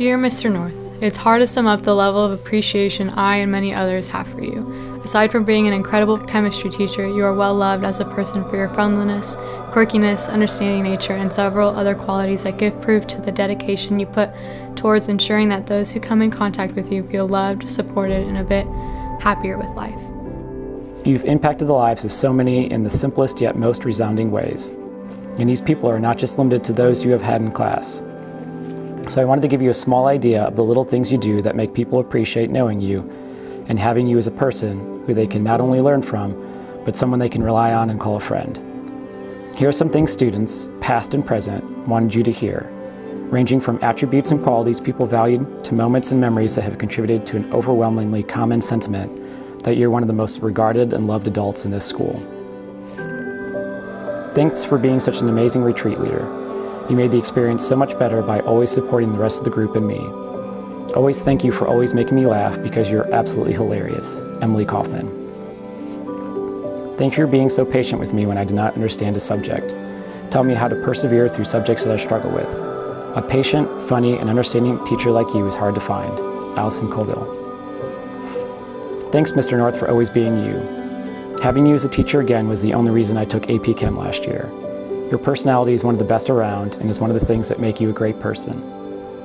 Dear Mr. North, it's hard to sum up the level of appreciation I and many others have for you. Aside from being an incredible chemistry teacher, you are well loved as a person for your friendliness, quirkiness, understanding nature, and several other qualities that give proof to the dedication you put towards ensuring that those who come in contact with you feel loved, supported, and a bit happier with life. You've impacted the lives of so many in the simplest yet most resounding ways. And these people are not just limited to those you have had in class. So I wanted to give you a small idea of the little things you do that make people appreciate knowing you and having you as a person who they can not only learn from, but someone they can rely on and call a friend. Here are some things students, past and present, wanted you to hear, ranging from attributes and qualities people valued to moments and memories that have contributed to an overwhelmingly common sentiment that you're one of the most regarded and loved adults in this school. Thanks for being such an amazing retreat leader. You made the experience so much better by always supporting the rest of the group and me. Always thank you for always making me laugh because you're absolutely hilarious. Emily Kaufman. Thanks for being so patient with me when I did not understand a subject. Tell me how to persevere through subjects that I struggle with. A patient, funny, and understanding teacher like you is hard to find. Allison Colville. Thanks, Mr. North, for always being you. Having you as a teacher again was the only reason I took AP Chem last year. Your personality is one of the best around and is one of the things that make you a great person.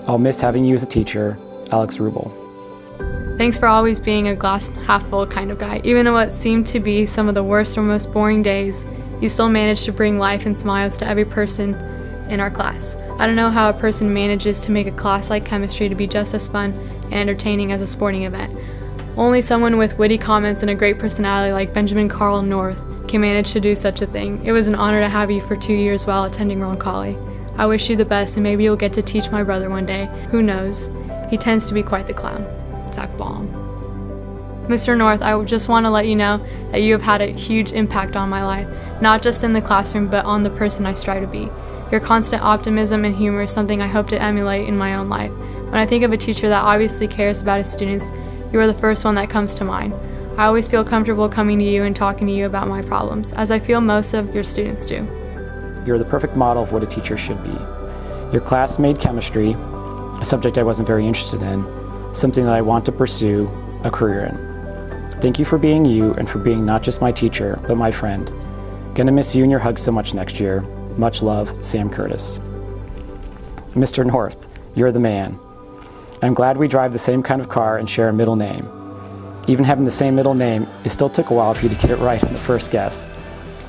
I'll miss having you as a teacher. Alex Rubel. Thanks for always being a glass half full kind of guy. Even in what seemed to be some of the worst or most boring days, you still managed to bring life and smiles to every person in our class. I don't know how a person manages to make a class like chemistry to be just as fun and entertaining as a sporting event. Only someone with witty comments and a great personality like Benjamin Carl North can manage to do such a thing. It was an honor to have you for 2 years while attending Roncalli. I wish you the best, and maybe you'll get to teach my brother one day. Who knows? He tends to be quite the clown. Zach Baum. Mr. North, I just want to let you know that you have had a huge impact on my life, not just in the classroom, but on the person I strive to be. Your constant optimism and humor is something I hope to emulate in my own life. When I think of a teacher that obviously cares about his students, you are the first one that comes to mind. I always feel comfortable coming to you and talking to you about my problems, as I feel most of your students do. You're the perfect model of what a teacher should be. Your class made chemistry, a subject I wasn't very interested in, something that I want to pursue a career in. Thank you for being you and for being not just my teacher, but my friend. Gonna miss you and your hugs so much next year. Much love, Sam Curtis. Mr. North, you're the man. I'm glad we drive the same kind of car and share a middle name. Even having the same middle name, it still took a while for you to get it right on the first guess,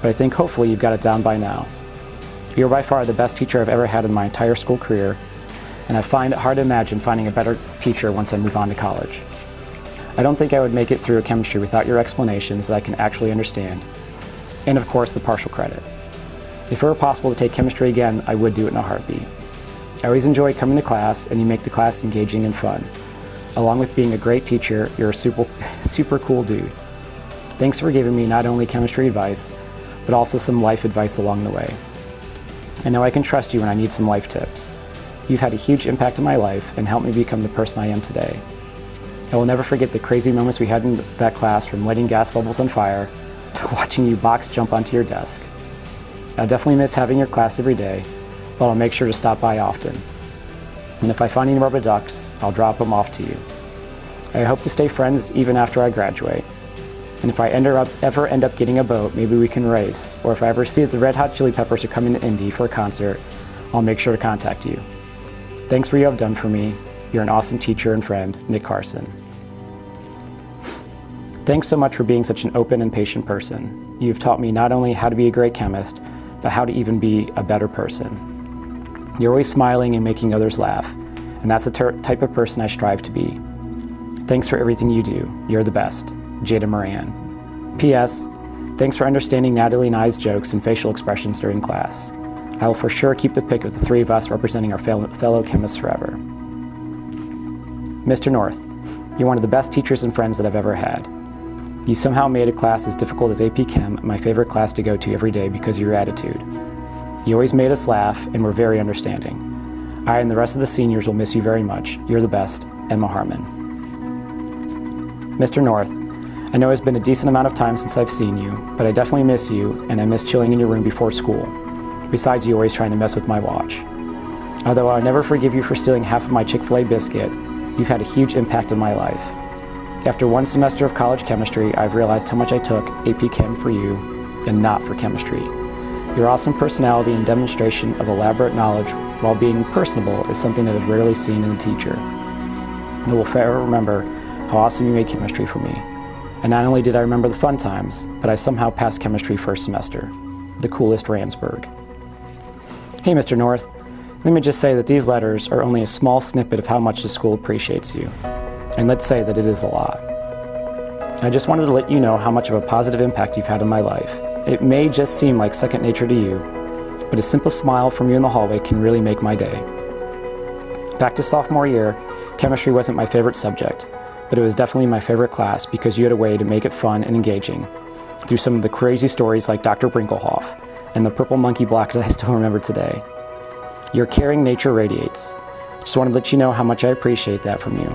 but I think hopefully you've got it down by now. You're by far the best teacher I've ever had in my entire school career, and I find it hard to imagine finding a better teacher once I move on to college. I don't think I would make it through a chemistry without your explanations that I can actually understand, and of course the partial credit. If it were possible to take chemistry again, I would do it in a heartbeat. I always enjoy coming to class, and you make the class engaging and fun. Along with being a great teacher, you're a super cool dude. Thanks for giving me not only chemistry advice, but also some life advice along the way. I know I can trust you when I need some life tips. You've had a huge impact on my life and helped me become the person I am today. I will never forget the crazy moments we had in that class, from lighting gas bubbles on fire to watching you box jump onto your desk. I'll definitely miss having your class every day, but I'll make sure to stop by often. And if I find any rubber ducks, I'll drop them off to you. I hope to stay friends even after I graduate. And if I ever end up getting a boat, maybe we can race. Or if I ever see that the Red Hot Chili Peppers are coming to Indy for a concert, I'll make sure to contact you. Thanks for what you have done for me. You're an awesome teacher and friend, Nick Carson. Thanks so much for being such an open and patient person. You've taught me not only how to be a great chemist, but how to even be a better person. You're always smiling and making others laugh, and that's the type of person I strive to be. Thanks for everything you do. You're the best. Jada Moran. P.S. Thanks for understanding Natalie and I's jokes and facial expressions during class. I will for sure keep the pic of the three of us representing our fellow chemists forever. Mr. North, you're one of the best teachers and friends that I've ever had. You somehow made a class as difficult as AP Chem my favorite class to go to every day because of your attitude. You always made us laugh and were very understanding. I and the rest of the seniors will miss you very much. You're the best. Emma Harmon. Mr. North, I know it's been a decent amount of time since I've seen you, but I definitely miss you, and I miss chilling in your room before school. Besides you always trying to mess with my watch. Although I'll never forgive you for stealing half of my Chick-fil-A biscuit, you've had a huge impact on my life. After one semester of college chemistry, I've realized how much I took AP Chem for you and not for chemistry. Your awesome personality and demonstration of elaborate knowledge while being personable is something that is rarely seen in a teacher. I will forever remember how awesome you made chemistry for me. And not only did I remember the fun times, but I somehow passed chemistry first semester. The coolest Ransburg. Hey, Mr. North. Let me just say that these letters are only a small snippet of how much the school appreciates you. And let's say that it is a lot. I just wanted to let you know how much of a positive impact you've had on my life. It may just seem like second nature to you, but a simple smile from you in the hallway can really make my day. Back to sophomore year, chemistry wasn't my favorite subject, but it was definitely my favorite class because you had a way to make it fun and engaging through some of the crazy stories like Dr. Brinkelhoff and the purple monkey block that I still remember today. Your caring nature radiates. Just wanted to let you know how much I appreciate that from you.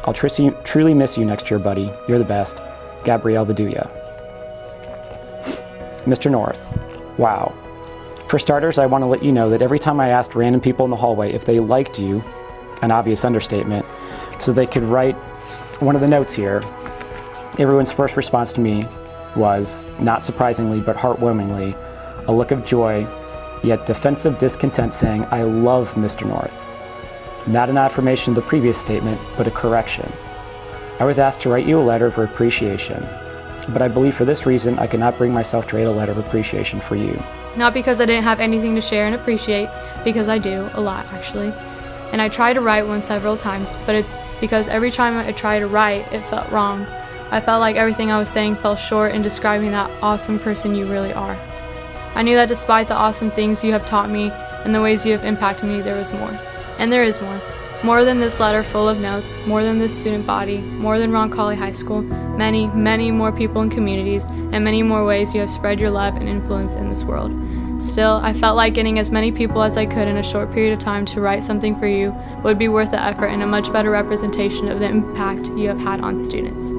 I'll truly miss you next year, buddy. You're the best. Gabrielle Viduya. Mr. North, wow. For starters, I want to let you know that every time I asked random people in the hallway if they liked you, an obvious understatement, so they could write one of the notes here, everyone's first response to me was, not surprisingly but heartwarmingly, a look of joy, yet defensive discontent saying, I love Mr. North. Not an affirmation of the previous statement, but a correction. I was asked to write you a letter of appreciation, but I believe for this reason I could not bring myself to write a letter of appreciation for you. Not because I didn't have anything to share and appreciate, because I do, a lot actually. And I tried to write one several times, but it's because every time I tried to write, it felt wrong. I felt like everything I was saying fell short in describing that awesome person you really are. I knew that despite the awesome things you have taught me and the ways you have impacted me, there was more. And there is more. More than this letter full of notes, more than this student body, more than Roncalli High School, many, many more people and communities, and many more ways you have spread your love and influence in this world. Still, I felt like getting as many people as I could in a short period of time to write something for you would be worth the effort and a much better representation of the impact you have had on students.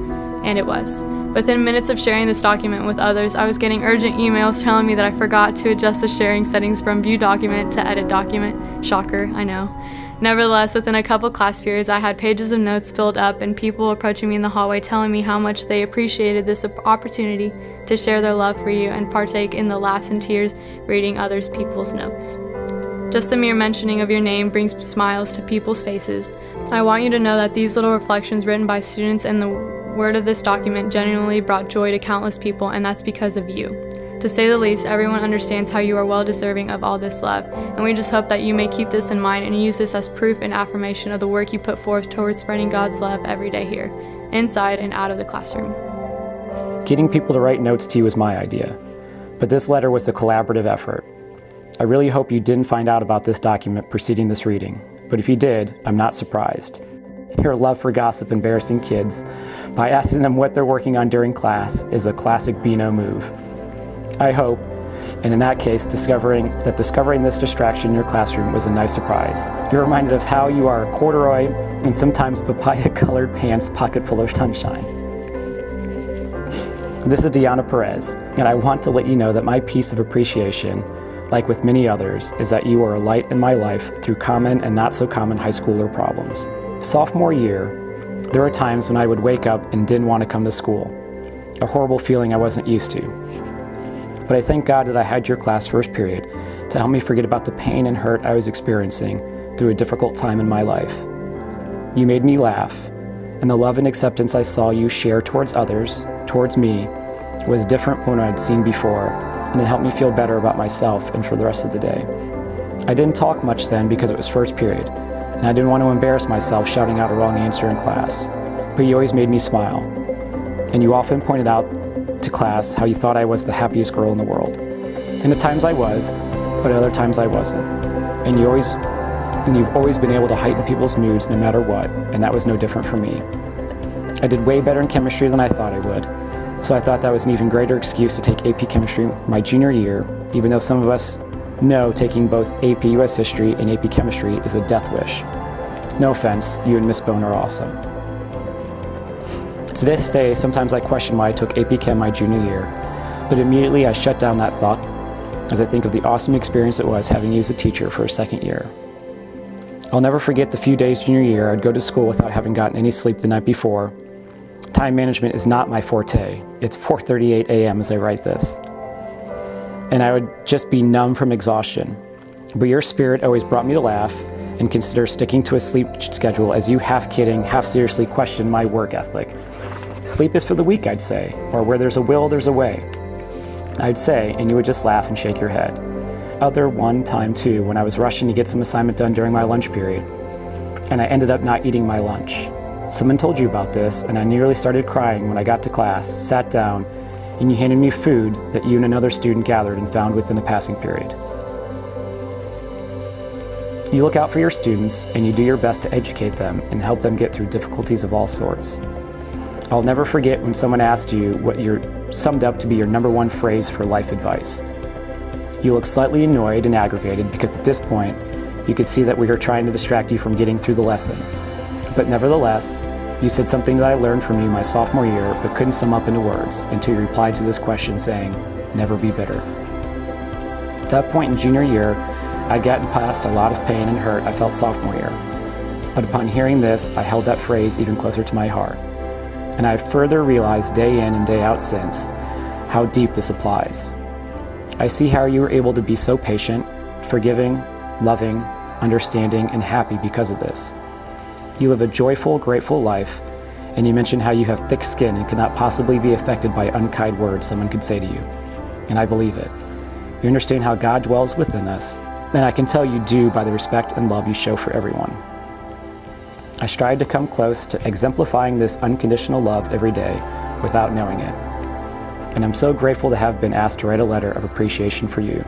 And it was. Within minutes of sharing this document with others, I was getting urgent emails telling me that I forgot to adjust the sharing settings from view document to edit document. Shocker, I know. Nevertheless, within a couple class periods, I had pages of notes filled up and people approaching me in the hallway telling me how much they appreciated this opportunity to share their love for you and partake in the laughs and tears reading others people's notes. Just the mere mentioning of your name brings smiles to people's faces. I want you to know that these little reflections written by students and the word of this document genuinely brought joy to countless people, and that's because of you. To say the least, everyone understands how you are well deserving of all this love, and we just hope that you may keep this in mind and use this as proof and affirmation of the work you put forth towards spreading God's love every day here, inside and out of the classroom. Getting people to write notes to you was my idea, but this letter was a collaborative effort. I really hope you didn't find out about this document preceding this reading, but if you did, I'm not surprised. Your love for gossip embarrassing kids by asking them what they're working on during class is a classic Beano move. I hope, and in that case, discovering this distraction in your classroom was a nice surprise. You're reminded of how you are a corduroy and sometimes papaya-colored pants pocket full of sunshine. This is Deanna Perez, and I want to let you know that my piece of appreciation, like with many others, is that you are a light in my life through common and not so common high schooler problems. Sophomore year, there were times when I would wake up and didn't want to come to school, a horrible feeling I wasn't used to. But I thank God that I had your class first period to help me forget about the pain and hurt I was experiencing through a difficult time in my life. You made me laugh, and the love and acceptance I saw you share towards others, towards me, was different from what I'd seen before, and it helped me feel better about myself and for the rest of the day. I didn't talk much then because it was first period, and I didn't want to embarrass myself shouting out a wrong answer in class, but you always made me smile, and you often pointed out to class how you thought I was the happiest girl in the world. And at times I was, but at other times I wasn't. And you've always been able to heighten people's moods no matter what, and that was no different for me. I did way better in chemistry than I thought I would, so I thought that was an even greater excuse to take AP Chemistry my junior year, even though some of us know taking both AP US History and AP Chemistry is a death wish. No offense, you and Miss Bone are awesome. To this day, sometimes I question why I took AP Chem my junior year, but immediately I shut down that thought as I think of the awesome experience it was having you as a teacher for a second year. I'll never forget the few days junior year I'd go to school without having gotten any sleep the night before. Time management is not my forte. It's 4:38 a.m. as I write this. And I would just be numb from exhaustion. But your spirit always brought me to laugh and consider sticking to a sleep schedule as you half kidding, half seriously question my work ethic. Sleep is for the weak, I'd say, or where there's a will, there's a way. I'd say, and you would just laugh and shake your head. Other one time too, when I was rushing to get some assignment done during my lunch period, and I ended up not eating my lunch. Someone told you about this, and I nearly started crying when I got to class, sat down, and you handed me food that you and another student gathered and found within the passing period. You look out for your students, and you do your best to educate them and help them get through difficulties of all sorts. I'll never forget when someone asked you what summed up to be your number one phrase for life advice. You look slightly annoyed and aggravated because at this point, you could see that we were trying to distract you from getting through the lesson. But nevertheless, you said something that I learned from you my sophomore year but couldn't sum up into words until you replied to this question saying, "Never be bitter." At that point in junior year, I'd gotten past a lot of pain and hurt I felt sophomore year. But upon hearing this, I held that phrase even closer to my heart. And I've further realized day in and day out since how deep this applies. I see how you were able to be so patient, forgiving, loving, understanding, and happy because of this. You live a joyful, grateful life, and you mentioned how you have thick skin and could not possibly be affected by unkind words someone could say to you. And I believe it. You understand how God dwells within us, and I can tell you do by the respect and love you show for everyone. I strive to come close to exemplifying this unconditional love every day without knowing it. And I'm so grateful to have been asked to write a letter of appreciation for you.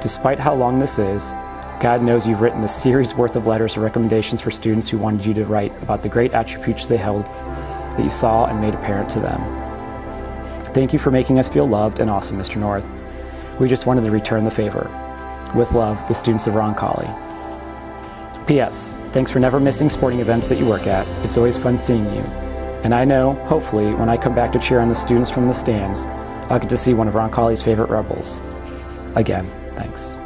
Despite how long this is, God knows you've written a series worth of letters or recommendations for students who wanted you to write about the great attributes they held that you saw and made apparent to them. Thank you for making us feel loved and awesome, Mr. North. We just wanted to return the favor. With love, the students of Roncalli. P.S. Thanks for never missing sporting events that you work at. It's always fun seeing you. And I know, hopefully, when I come back to cheer on the students from the stands, I'll get to see one of Roncalli's favorite rebels. Again, thanks.